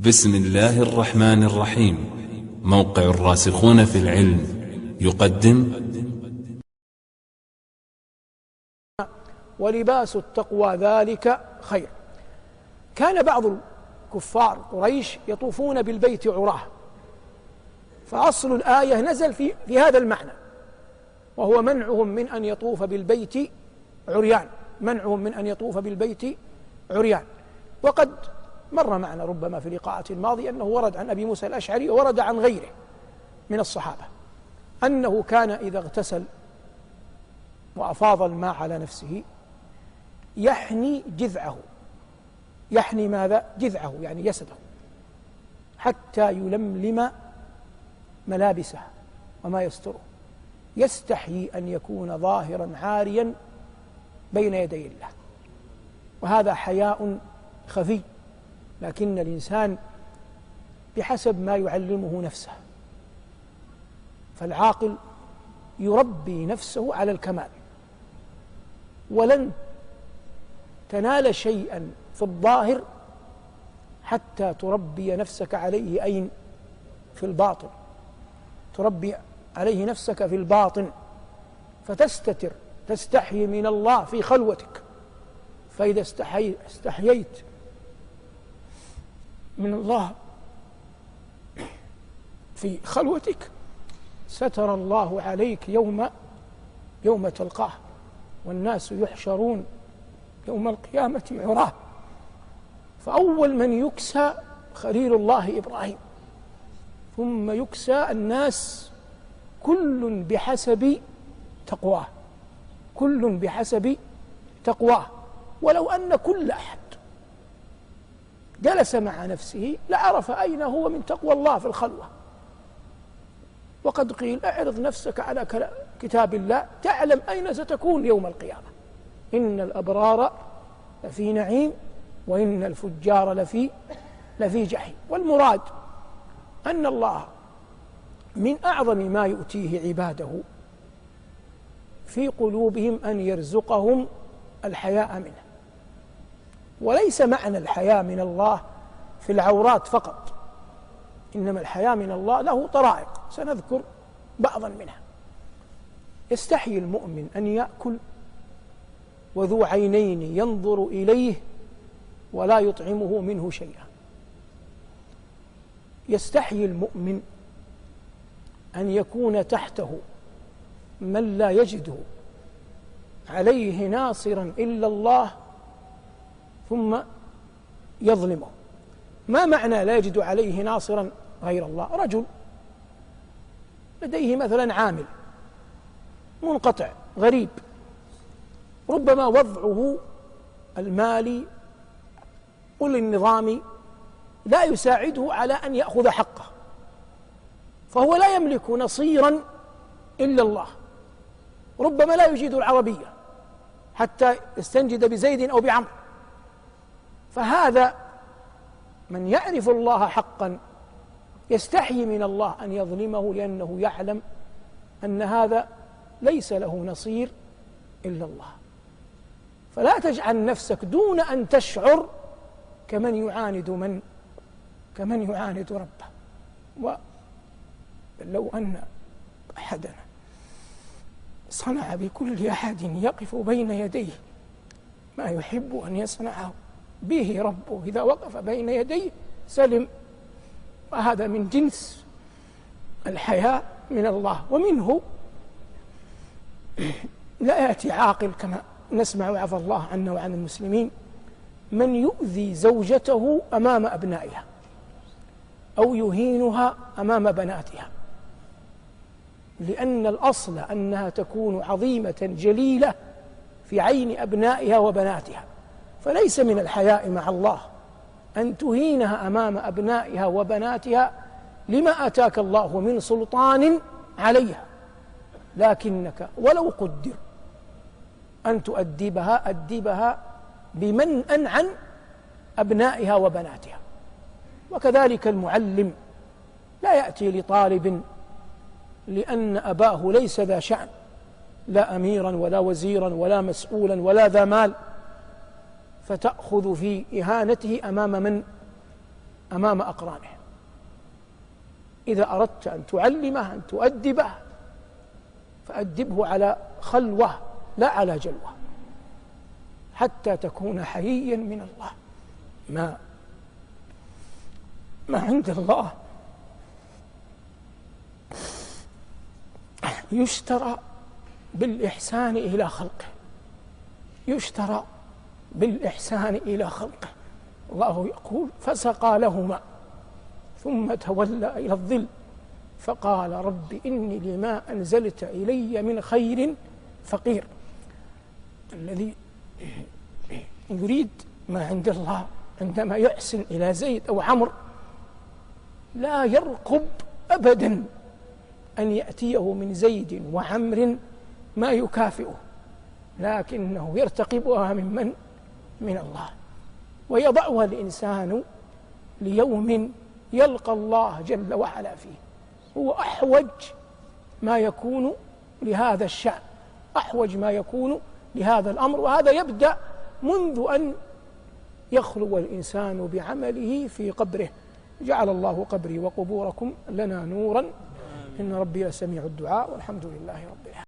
بسم الله الرحمن الرحيم. موقع الراسخون في العلم يقدم ولباس التقوى ذلك خير. كان بعض الكفار قريش يطوفون بالبيت عراه، فأصل الآية نزل في هذا المعنى، وهو منعهم من أن يطوف بالبيت عريان، منعهم من أن يطوف بالبيت عريان. وقد مر معنا ربما في لقاءات الماضية أنه ورد عن أبي موسى الأشعري وورد عن غيره من الصحابة أنه كان إذا اغتسل وأفاض الماء على نفسه يحني جذعه، يحني ماذا؟ جذعه، يعني جسده، حتى يلملم ملابسه وما يستره، يستحيي أن يكون ظاهرا عاريا بين يدي الله. وهذا حياء خفي، لكن الإنسان بحسب ما يعلمه نفسه، فالعاقل يربي نفسه على الكمال، ولن تنال شيئا في الظاهر حتى تربي نفسك عليه. أين؟ في الباطن، تربي عليه نفسك في الباطن، فتستتر، تستحي من الله في خلوتك. فإذا استحييت من الله في خلوتك ستر الله عليك يوم تلقاه، والناس يحشرون يوم القيامة عراه. فأول من يكسى خليل الله إبراهيم، ثم يكسى الناس، كل بحسب تقواه، كل بحسب تقواه. ولو أن كل أحد جلس مع نفسه لعرف أين هو من تقوى الله في الخلوة. وقد قيل: اعرض نفسك على كتاب الله تعلم أين ستكون يوم القيامة. إن الأبرار لفي نعيم وإن الفجار لفي جحيم. والمراد أن الله من أعظم ما يؤتيه عباده في قلوبهم أن يرزقهم الحياء منه. وليس معنى الحياء من الله في العورات فقط، إنما الحياء من الله له طرائق سنذكر بعضا منها. يستحيي المؤمن أن يأكل وذو عينين ينظر إليه ولا يطعمه منه شيئا. يستحيي المؤمن أن يكون تحته من لا يجد عليه ناصرا إلا الله ثم يظلمه. ما معنى لا يجد عليه ناصرا غير الله؟ رجل لديه مثلا عامل منقطع غريب، ربما وضعه المالي والنظامي لا يساعده على أن يأخذ حقه، فهو لا يملك نصيرا إلا الله، ربما لا يجيد العربية حتى يستنجد بزيد أو بعمر. فهذا من يعرف الله حقا يستحي من الله أن يظلمه، لأنه يعلم أن هذا ليس له نصير إلا الله. فلا تجعل نفسك دون أن تشعر كمن يعاند ربه. ولو أن أحدنا صنع بكل أحد يقف بين يديه ما يحب أن يصنعه به ربه، إذا وقف بين يديه سلم. وهذا من جنس الحياء من الله. ومنه لا يأتي عاقل كما نسمع عفى الله عنا وعن المسلمين من يؤذي زوجته أمام أبنائها أو يهينها أمام بناتها، لأن الأصل أنها تكون عظيمة جليلة في عين أبنائها وبناتها. فليس من الحياء مع الله أن تهينها أمام أبنائها وبناتها لما آتاك الله من سلطان عليها، لكنك ولو قدر أن تؤدبها أدبها بمنأ عن أبنائها وبناتها. وكذلك المعلم لا يأتي لطالب لأن أباه ليس ذا شأن، لا أميرا ولا وزيرا ولا مسؤولا ولا ذا مال، فتأخذ في إهانته أمام أقرانه. إذا أردت أن تعلمه، أن تؤدبه، فأدبه على خلوة لا على جلوة، حتى تكون حييا من الله. ما عند الله يشترى بالإحسان إلى خلقه، يشترى بالإحسان إلى خلقه. الله يقول: فسقى لهما ثم تولى إلى الظل فقال رب إني لما أنزلت إلي من خير فقير. الذي يريد ما عند الله عندما يحسن إلى زيد أو عمرو لا يرقب أبدا أن يأتيه من زيد وعمر ما يكافئه، لكنه يرتقبها من الله، ويضعها الإنسان ليوم يلقى الله جل وعلا فيه. هو أحوج ما يكون لهذا الشأن، أحوج ما يكون لهذا الأمر، وهذا يبدأ منذ أن يخلو الإنسان بعمله في قبره. جعل الله قبري وقبوركم لنا نورا، إن ربي لسميع الدعاء، والحمد لله رب العالمين.